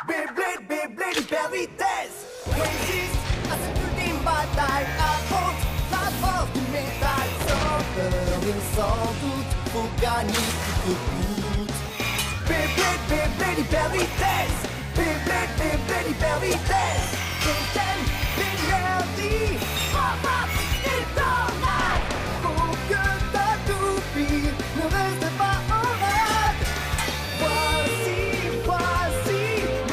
Beyblade, Beyblade hyper vitesse. Résiste à cette ultime bataille. Affronte la force du métal. Sans peur et sans doute, faut gagner coûte que coûte. Beyblade, Beyblade hyper vitesse. Beyblade, Beyblade hyper vitesse. Fontaine d'énergie. Pop up et tornade. Faut que ta toupie ne reste pas en rade. Voici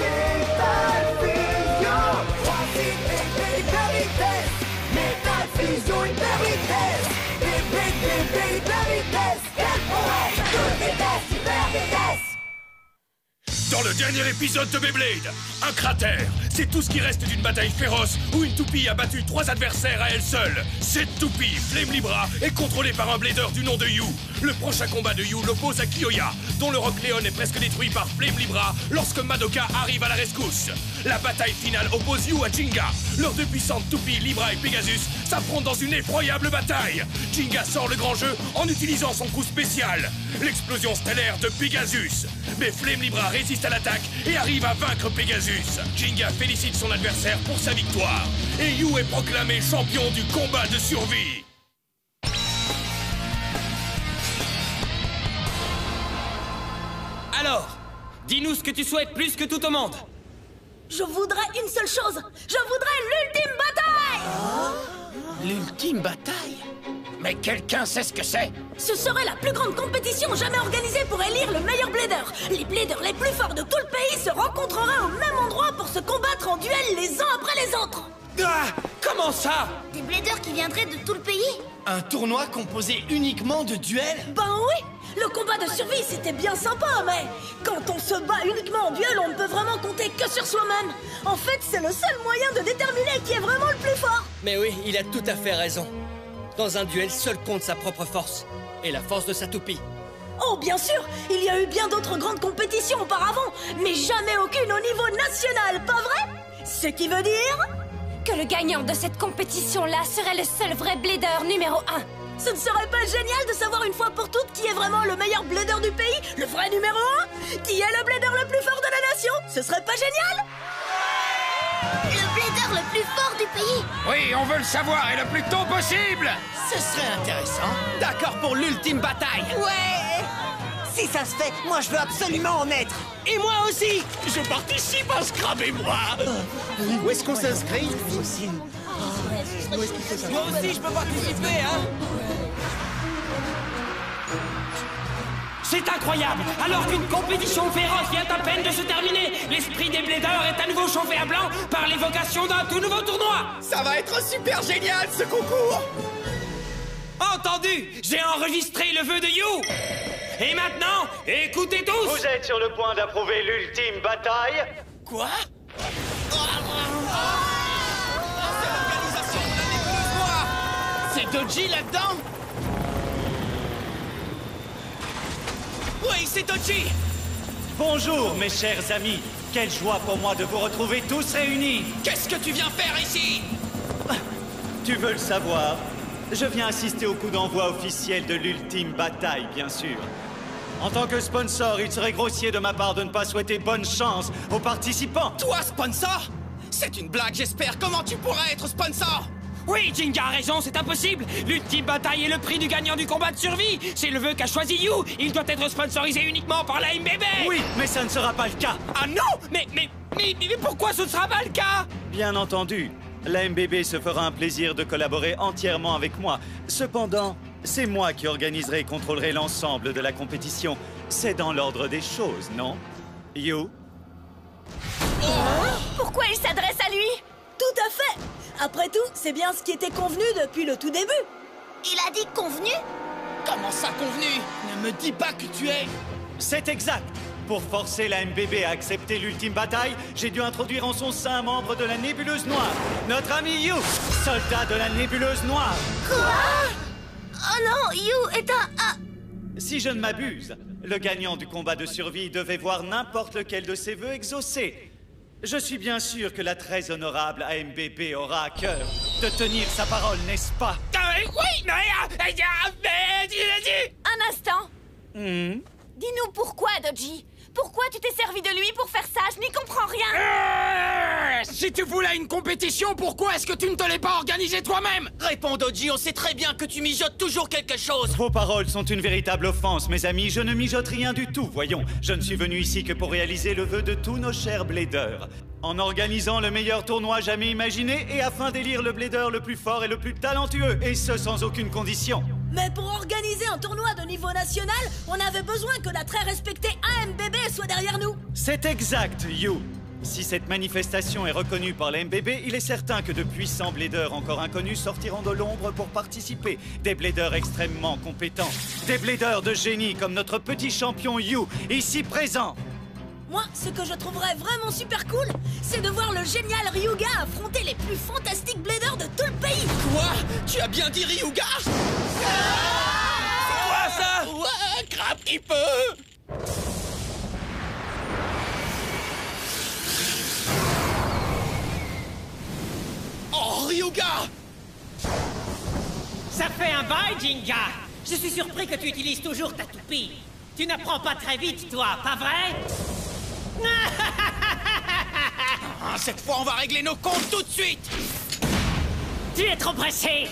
Metal Fusion. Voici Beyblade hyper vitesse. Metal Fusion hyper vitesse. Beyblade, Beyblade hyper vitesse. Quelle prouesse, toute vitesse, hyper vitesse. Dans le dernier épisode de Beyblade, un cratère, c'est tout ce qui reste d'une bataille féroce où une toupie a battu 3 adversaires à elle seule. Cette toupie, Flame Libra, est contrôlée par un blader du nom de Yu. Le prochain combat de Yu l'oppose à Kiyoya, dont le Rock Leon est presque détruit par Flame Libra lorsque Madoka arrive à la rescousse. La bataille finale oppose Yu à Jinga. Leurs deux puissantes toupies, Libra et Pegasus, s'affrontent dans une effroyable bataille. Jinga sort le grand jeu en utilisant son coup spécial, l'explosion stellaire de Pegasus. Mais Flame Libra résiste à l'attaque et arrive à vaincre Pegasus. Jinga félicite son adversaire pour sa victoire. Et Yu est proclamé champion du combat de survie. Alors, dis-nous ce que tu souhaites plus que tout au monde. Je voudrais une seule chose. Je voudrais l'ultime bataille. L'ultime bataille? Mais quelqu'un sait ce que c'est? Ce serait la plus grande compétition jamais organisée pour élire le meilleur blader. Les bladers les plus forts de tout le pays se rencontreraient au même endroit pour se combattre en duel les uns après les autres. Ah, comment ça? Des bladers qui viendraient de tout le pays? Un tournoi composé uniquement de duels? Ben oui. Le combat de survie, c'était bien sympa, mais quand on se bat uniquement en duel, on ne peut vraiment compter que sur soi-même. En fait, c'est le seul moyen de déterminer qui est vraiment le plus fort. Mais oui, il a tout à fait raison. Dans un duel, seul compte sa propre force. Et la force de sa toupie. Oh, bien sûr, il y a eu bien d'autres grandes compétitions auparavant, mais jamais aucune au niveau national, pas vrai? Ce qui veut dire que le gagnant de cette compétition-là serait le seul vrai blader numéro 1. Ce ne serait pas génial de savoir une fois pour toutes qui est vraiment le meilleur blader du pays, le vrai numéro 1? Qui est le blader le plus fort de la nation? Ce serait pas génial? Le blader le plus fort du pays? Oui, on veut le savoir et le plus tôt possible. Ce serait intéressant. D'accord pour l'ultime bataille. Ouais. Si ça se fait, moi je veux absolument en être. Et moi aussi. Je participe à Scrabble et moi. Où est-ce qu'on s'inscrit? Moi aussi, je peux participer, hein. C'est incroyable! Alors qu'une compétition féroce vient à peine de se terminer, l'esprit des bladers est à nouveau chauffé à blanc par l'évocation d'un tout nouveau tournoi! Ça va être super génial, ce concours! Entendu! J'ai enregistré le vœu de You! Et maintenant, écoutez tous! Vous êtes sur le point d'approuver l'ultime bataille? Quoi? C'est Doji là-dedans? Oui, c'est Doji! Bonjour, mes chers amis. Quelle joie pour moi de vous retrouver tous réunis. Qu'est-ce que tu viens faire ici? Tu veux le savoir? Je viens assister au coup d'envoi officiel de l'ultime bataille, bien sûr. En tant que sponsor, il serait grossier de ma part de ne pas souhaiter bonne chance aux participants. Toi, sponsor? C'est une blague, j'espère. Comment tu pourrais être sponsor? Oui, Jinga a raison, c'est impossible! L'ultime bataille est le prix du gagnant du combat de survie! C'est le vœu qu'a choisi You! Il doit être sponsorisé uniquement par la MBB! Oui, mais ça ne sera pas le cas. Ah non! Mais pourquoi ce ne sera pas le cas? Bien entendu, la MBB se fera un plaisir de collaborer entièrement avec moi. Cependant, c'est moi qui organiserai et contrôlerai l'ensemble de la compétition. C'est dans l'ordre des choses, non? You? Pourquoi il s'adresse à lui? Tout à fait. Après tout, c'est bien ce qui était convenu depuis le tout début. Il a dit convenu? Comment ça, convenu? Ne me dis pas que tu es... C'est exact. Pour forcer la MBB à accepter l'ultime bataille, j'ai dû introduire en son sein un membre de la Nébuleuse Noire. Notre ami You, soldat de la Nébuleuse Noire. Quoi? Oh non, You est un... Si je ne m'abuse, le gagnant du combat de survie devait voir n'importe lequel de ses vœux exaucés. Je suis bien sûr que la très honorable AMBB aura à cœur de tenir sa parole, n'est-ce pas? Oui, mais... Un instant. Dis-nous pourquoi, Doji. Pourquoi tu t'es servi de lui pour faire ça? Je n'y comprends rien. Si tu voulais une compétition, pourquoi est-ce que tu ne te l'es pas organisée toi-même? Réponds, Doji, on sait très bien que tu mijotes toujours quelque chose. Vos paroles sont une véritable offense, mes amis. Je ne mijote rien du tout, voyons. Je ne suis venu ici que pour réaliser le vœu de tous nos chers bladers. En organisant le meilleur tournoi jamais imaginé et afin d'élire le blader le plus fort et le plus talentueux, et ce sans aucune condition. Mais pour organiser un tournoi de niveau national, on avait besoin que la très respectée AMBB soit derrière nous. C'est exact, You. Si cette manifestation est reconnue par la MBB, il est certain que de puissants bladers encore inconnus sortiront de l'ombre pour participer. Des bladers extrêmement compétents. Des bladers de génie comme notre petit champion You, ici présent. Moi, ce que je trouverais vraiment super cool, c'est de voir le génial Ryuga affronter les plus fantastiques bladers de tout le pays. Quoi? Tu as bien dit Ryuga? C'est quoi ça? Ouais, crabe qui peut. Oh, Ryuga! Ça fait un bail, Jinga. Je suis surpris que tu utilises toujours ta toupie. Tu n'apprends pas très vite, toi, pas vrai? Ah, cette fois, on va régler nos comptes tout de suite. Tu es trop pressé.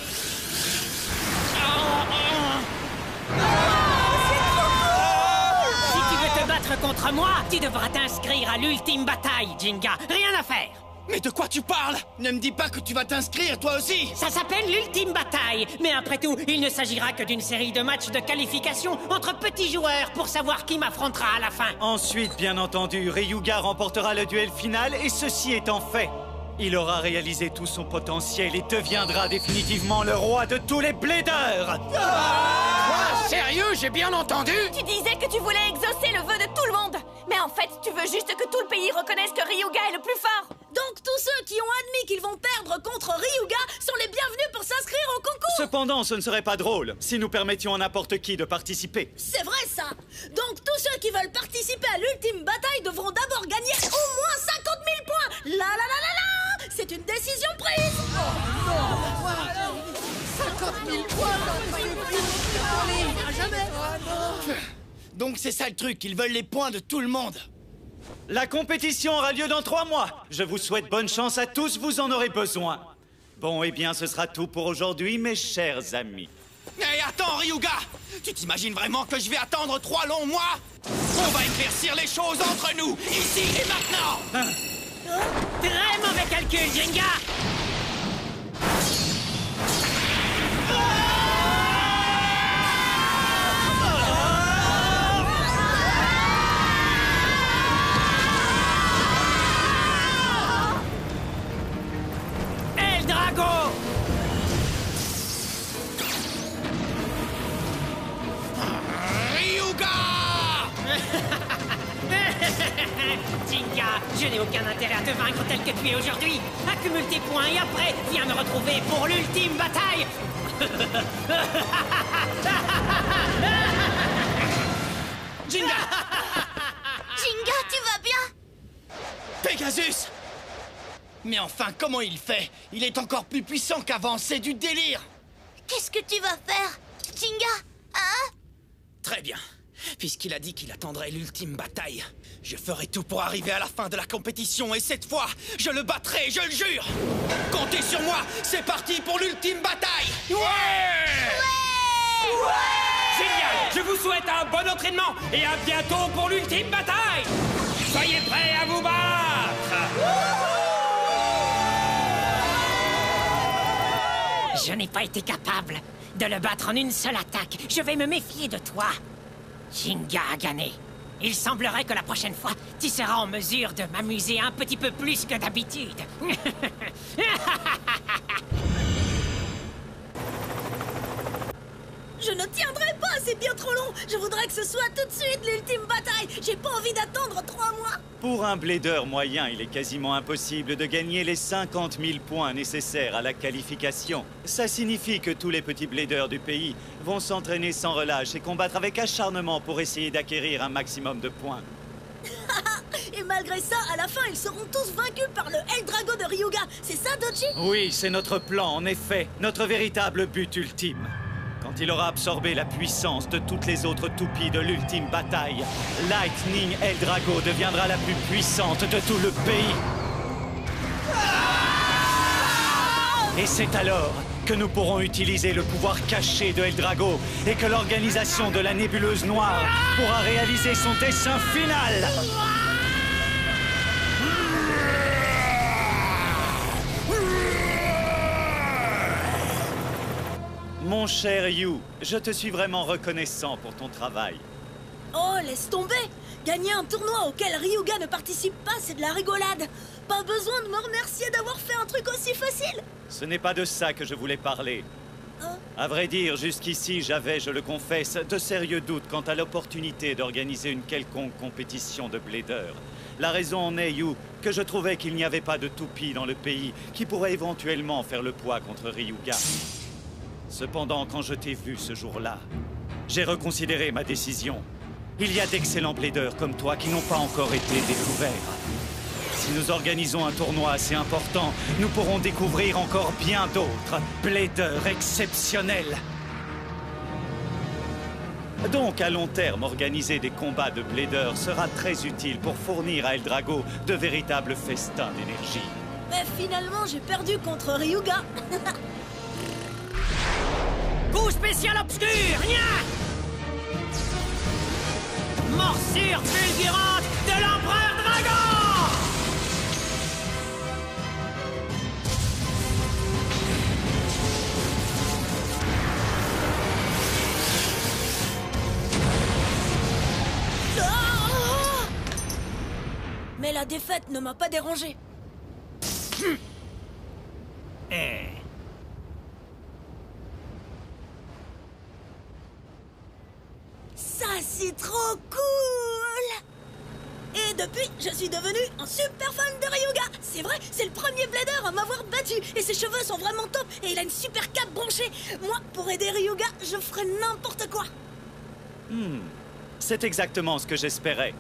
Si tu veux te battre contre moi, tu devras t'inscrire à l'ultime bataille, Jinga. Rien à faire. Mais de quoi tu parles? Ne me dis pas que tu vas t'inscrire, toi aussi. Ça s'appelle l'ultime bataille. Mais après tout, il ne s'agira que d'une série de matchs de qualification entre petits joueurs pour savoir qui m'affrontera à la fin. Ensuite, bien entendu, Ryuga remportera le duel final et ceci étant fait, il aura réalisé tout son potentiel et deviendra définitivement le roi de tous les bladers. Quoi? Sérieux? J'ai bien entendu? Tu disais que tu voulais exaucer le vœu de tout le monde. Mais en fait, tu veux juste que tout le pays reconnaisse que Ryuga est le plus fort. Donc tous ceux qui ont admis qu'ils vont perdre contre Ryuga sont les bienvenus pour s'inscrire au concours. Cependant, ce ne serait pas drôle si nous permettions à n'importe qui de participer. C'est vrai ça. Donc tous ceux qui veulent participer à l'ultime bataille devront d'abord gagner au moins 50 000 points. La la la la la. C'est une décision prise. Oh non. 50 000 points. Donc c'est ça le truc, ils veulent les points de tout le monde. La compétition aura lieu dans 3 mois. Je vous souhaite bonne chance à tous, vous en aurez besoin. Bon, eh bien, ce sera tout pour aujourd'hui, mes chers amis. Hé, attends, Ryuga! Tu t'imagines vraiment que je vais attendre 3 longs mois? On va éclaircir les choses entre nous, ici et maintenant! Très mauvais calcul, Jinga. Jinga, je n'ai aucun intérêt à te vaincre tel que tu es aujourd'hui. Accumule tes points et après, viens me retrouver pour l'ultime bataille. Jinga! Jinga, tu vas bien? Pegasus! Mais enfin, comment il fait? Il est encore plus puissant qu'avant, c'est du délire! Qu'est-ce que tu vas faire, Jinga? Hein? Très bien. Puisqu'il a dit qu'il attendrait l'ultime bataille, je ferai tout pour arriver à la fin de la compétition et cette fois, je le battrai, je le jure! Comptez sur moi, c'est parti pour l'ultime bataille! Ouais! Génial! Je vous souhaite un bon entraînement et à bientôt pour l'ultime bataille! Soyez prêts à vous battre! Je n'ai pas été capable de le battre en une seule attaque. Je vais me méfier de toi. Jinga a gagné. Il semblerait que la prochaine fois, tu seras en mesure de m'amuser un petit peu plus que d'habitude. Je ne tiendrai pas, c'est bien trop long. Je voudrais que ce soit tout de suite l'ultime bataille. J'ai pas envie d'attendre 3 mois. Pour un blader moyen, il est quasiment impossible de gagner les 50 000 points nécessaires à la qualification. Ça signifie que tous les petits bladers du pays vont s'entraîner sans relâche et combattre avec acharnement pour essayer d'acquérir un maximum de points. Et malgré ça, à la fin, ils seront tous vaincus par le Eldrago de Ryuga. C'est ça, Doji? Oui, c'est notre plan, en effet. Notre véritable but ultime. Quand il aura absorbé la puissance de toutes les autres toupies de l'ultime bataille, Lightning Eldrago deviendra la plus puissante de tout le pays. Et c'est alors que nous pourrons utiliser le pouvoir caché de Eldrago et que l'organisation de la Nébuleuse Noire pourra réaliser son dessein final. Mon cher Yu, je te suis vraiment reconnaissant pour ton travail. Oh, laisse tomber! Gagner un tournoi auquel Ryuga ne participe pas, c'est de la rigolade! Pas besoin de me remercier d'avoir fait un truc aussi facile! Ce n'est pas de ça que je voulais parler. Hein? À vrai dire, jusqu'ici, j'avais, je le confesse, de sérieux doutes quant à l'opportunité d'organiser une quelconque compétition de Blader. La raison en est, Yu, que je trouvais qu'il n'y avait pas de toupie dans le pays qui pourrait éventuellement faire le poids contre Ryuga. Cependant, quand je t'ai vu ce jour-là, j'ai reconsidéré ma décision. Il y a d'excellents Bladers comme toi qui n'ont pas encore été découverts. Si nous organisons un tournoi assez important, nous pourrons découvrir encore bien d'autres Bladers exceptionnels. Donc, à long terme, organiser des combats de Bladers sera très utile pour fournir à Eldrago de véritables festins d'énergie. Mais finalement, j'ai perdu contre Ryuga! Coup spécial obscur, nia! Morsure fulgurante de l'Empereur Dragon! Ah! Mais la défaite ne m'a pas dérangé. Ça, c'est trop cool! Et depuis, je suis devenu un super fan de Ryuga! C'est vrai, c'est le premier Blader à m'avoir battu! Et ses cheveux sont vraiment top! Et il a une super cape branchée! Moi, pour aider Ryuga, je ferais n'importe quoi! C'est exactement ce que j'espérais.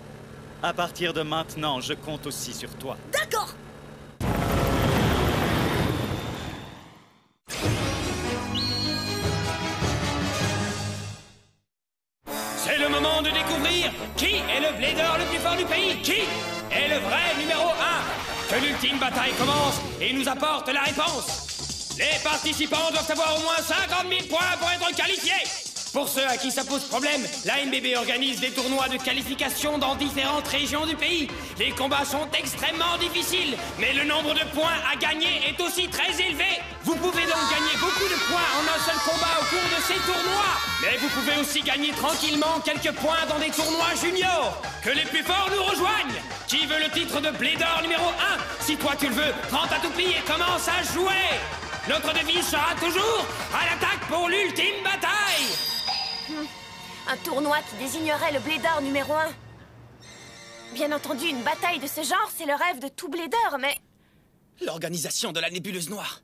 À partir de maintenant, je compte aussi sur toi. D'accord! C'est le moment de découvrir qui est le Blader le plus fort du pays. Qui est le vrai numéro 1? Que l'ultime bataille commence et nous apporte la réponse. Les participants doivent avoir au moins 50 000 points pour être qualifiés. Pour ceux à qui ça pose problème, la NBB organise des tournois de qualification dans différentes régions du pays. Les combats sont extrêmement difficiles, mais le nombre de points à gagner est aussi très élevé. Vous pouvez donc gagner beaucoup de points en un seul combat au cours de ces tournois. Mais vous pouvez aussi gagner tranquillement quelques points dans des tournois juniors. Que les plus forts nous rejoignent. Qui veut le titre de Blader numéro 1? Si toi tu le veux, prends ta toupie et commence à jouer. Notre devise sera toujours à l'attaque pour l'ultime bataille. Un tournoi qui désignerait le Blader numéro 1. Bien entendu, une bataille de ce genre, c'est le rêve de tout Blader, mais... L'organisation de la Nébuleuse Noire.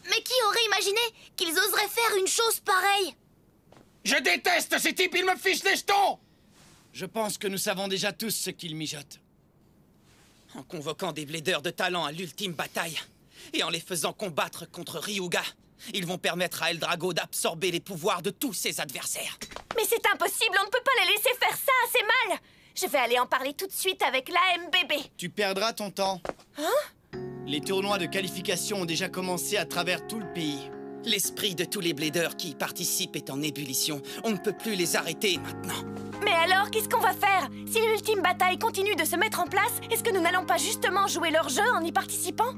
Mais qui aurait imaginé qu'ils oseraient faire une chose pareille? Je déteste ces types, ils me fichent les jetons. Je pense que nous savons déjà tous ce qu'ils mijotent. En convoquant des Bladers de talent à l'ultime bataille, et en les faisant combattre contre Ryuga, ils vont permettre à Eldrago d'absorber les pouvoirs de tous ses adversaires. Mais c'est impossible, on ne peut pas les laisser faire ça, c'est mal. Je vais aller en parler tout de suite avec l'AMBB. Tu perdras ton temps. Hein? Les tournois de qualification ont déjà commencé à travers tout le pays. L'esprit de tous les Bladers qui y participent est en ébullition. On ne peut plus les arrêter maintenant. Mais alors, qu'est-ce qu'on va faire? Si l'ultime bataille continue de se mettre en place, est-ce que nous n'allons pas justement jouer leur jeu en y participant?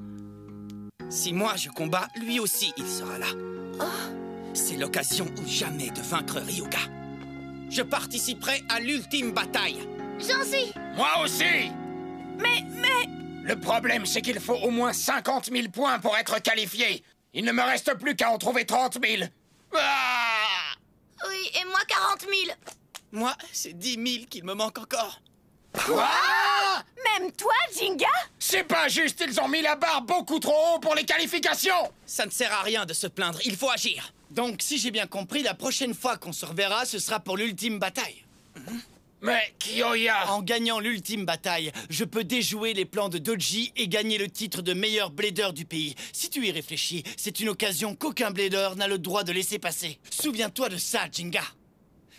Si moi je combats, lui aussi il sera là. C'est l'occasion ou jamais de vaincre Ryuga. Je participerai à l'ultime bataille. J'en suis! Moi aussi. Mais... Le problème, c'est qu'il faut au moins 50 000 points pour être qualifié. Il ne me reste plus qu'à en trouver 30 000. Ah! Oui, et moi 40 000. Moi, c'est 10 000 qu'il me manque encore. Quoi? Même toi, Jinga? C'est pas juste, ils ont mis la barre beaucoup trop haut pour les qualifications. Ça ne sert à rien de se plaindre, il faut agir. Donc, si j'ai bien compris, la prochaine fois qu'on se reverra, ce sera pour l'ultime bataille. Mais Kyoya... En gagnant l'ultime bataille, je peux déjouer les plans de Doji et gagner le titre de meilleur blader du pays. Si tu y réfléchis, c'est une occasion qu'aucun blader n'a le droit de laisser passer. Souviens-toi de ça, Jinga.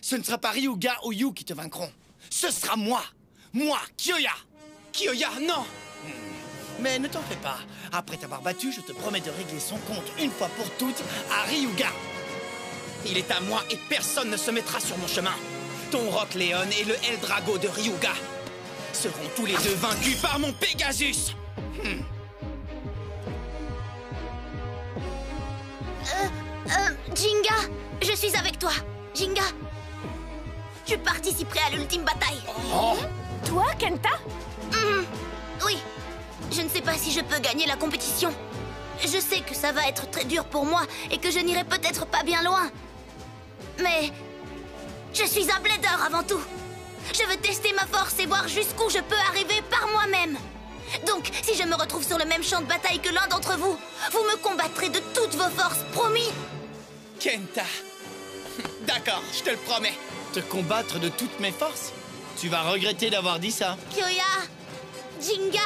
Ce ne sera pas Ryuga ou Yu qui te vaincront. Ce sera moi. Moi, Kyoya. Kyoya, non! Mais ne t'en fais pas. Après t'avoir battu, je te promets de régler son compte une fois pour toutes à Ryuga. Il est à moi et personne ne se mettra sur mon chemin. Ton Rock Leon et le Eldrago de Ryuga seront tous les deux vaincus par mon Pegasus. Jinga, je suis avec toi. Jinga, je participerai à l'ultime bataille. Toi, Kenta? Oui. Je ne sais pas si je peux gagner la compétition. Je sais que ça va être très dur pour moi et que je n'irai peut-être pas bien loin. Mais je suis un blader avant tout. Je veux tester ma force et voir jusqu'où je peux arriver par moi-même. Donc, si je me retrouve sur le même champ de bataille que l'un d'entre vous, vous me combattrez de toutes vos forces, promis? Kenta. D'accord, je te le promets. Te combattre de toutes mes forces? Tu vas regretter d'avoir dit ça. Kyoya, Jinga.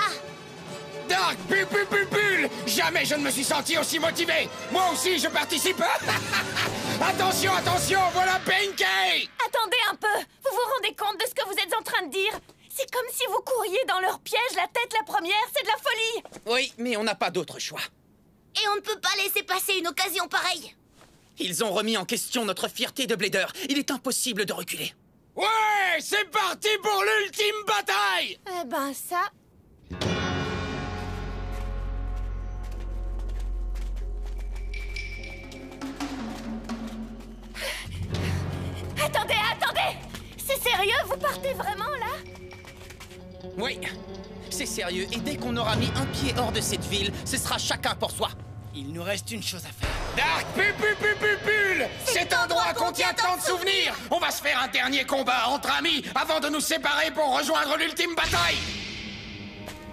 Dark Bull! Jamais je ne me suis senti aussi motivé! Moi aussi, je participe! Attention, attention, voilà Benkei! Attendez un peu. Vous vous rendez compte de ce que vous êtes en train de dire? C'est comme si vous couriez dans leur piège la tête la première, c'est de la folie! Oui, mais on n'a pas d'autre choix. Et on ne peut pas laisser passer une occasion pareille. Ils ont remis en question notre fierté de blader. Il est impossible de reculer. Ouais! C'est parti pour l'ultime bataille! Eh ben ça... Attendez, attendez! C'est sérieux? Vous partez vraiment, là? Oui, c'est sérieux. Et dès qu'on aura mis un pied hors de cette ville, ce sera chacun pour soi. Il nous reste une chose à faire. Dark Bull! Cet endroit contient tant de souvenirs! On va se faire un dernier combat entre amis avant de nous séparer pour rejoindre l'ultime bataille!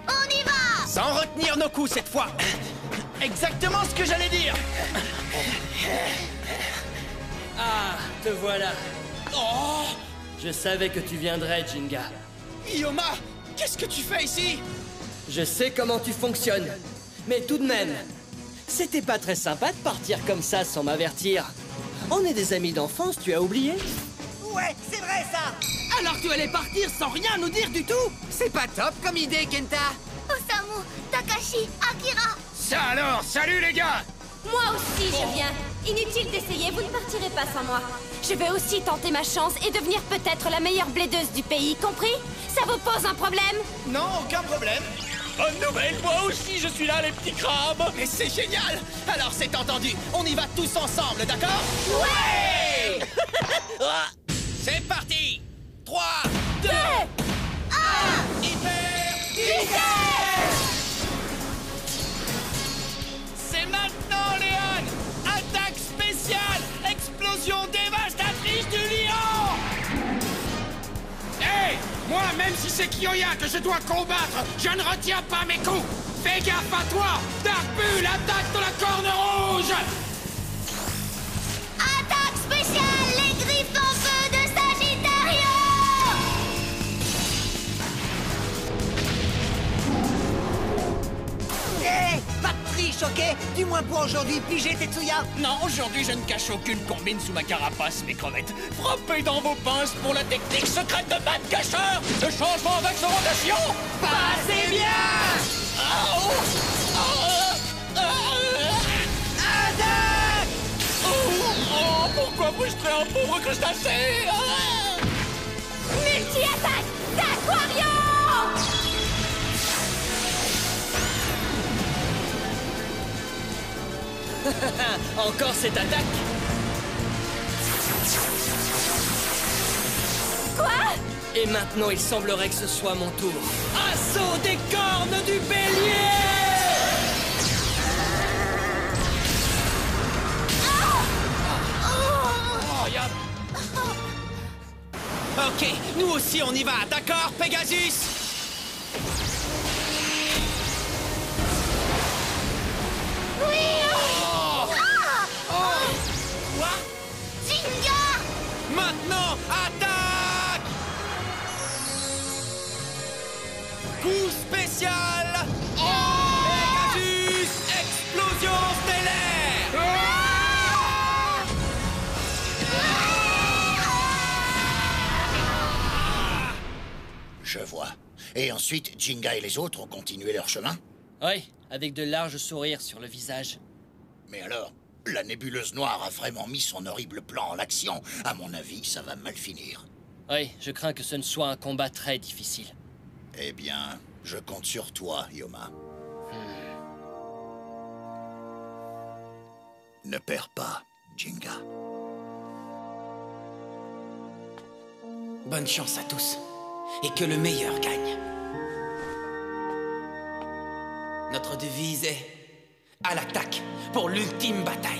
On y va! Sans retenir nos coups cette fois. Exactement ce que j'allais dire. Ah, te voilà. Oh! Je savais que tu viendrais, Jinga. Yoma, qu'est-ce que tu fais ici? Je sais comment tu fonctionnes. Mais tout de même, c'était pas très sympa de partir comme ça sans m'avertir. On est des amis d'enfance, tu as oublié? Ouais, c'est vrai ça. Alors tu allais partir sans rien nous dire du tout? C'est pas top comme idée, Kenta. Osamu, Takashi, Akira. Ça alors, salut les gars! Moi aussi, je viens. Inutile d'essayer, vous ne partirez pas sans moi. Je vais aussi tenter ma chance et devenir peut-être la meilleure blaideuse du pays, compris? Ça vous pose un problème? Non, aucun problème. Bonne nouvelle, moi aussi je suis là les petits crabes! Mais c'est génial! Alors c'est entendu, on y va tous ensemble, d'accord? Ouais! C'est parti! 3, 2, 1! Hyper! C'est maintenant, Léon! Attaque spéciale! Explosion dévastatrice du lion! Hey! Moi, même si c'est Kyoya que je dois combattre, je ne retiens pas mes coups! Fais gaffe à toi! Dark Bull, attaque de la corne rouge! Attaque spéciale, les griffes en feu de Sagittario! Hé, pas de triche, ok? Du moins pour aujourd'hui, pigé Tetsuya. Non, aujourd'hui je ne cache aucune combine sous ma carapace, mes crevettes. Frappez dans vos pinces pour la technique secrète de Mad Gâcheur! Le changement d'accélération! Passez bien! Attaque! Oh, pourquoi frustrer un pauvre crustacé? Multi-attaque d'Aquarium! Encore cette attaque? Quoi? Et maintenant, il semblerait que ce soit mon tour. Assaut des cornes du bélier! Ok, nous aussi on y va, d'accord, Pegasus? Jinga! Maintenant, attaque! Coup spécial Pegasus Explosion stellaire. Je vois. Et ensuite, Jinga et les autres ont continué leur chemin? Oui, avec de larges sourires sur le visage. Mais alors, la nébuleuse noire a vraiment mis son horrible plan en action. À mon avis, ça va mal finir. Oui, je crains que ce ne soit un combat très difficile. Eh bien, je compte sur toi, Yoma. Ne perds pas, Jinga. Bonne chance à tous. Et que le meilleur gagne. Notre devise est à l'attaque pour l'ultime bataille.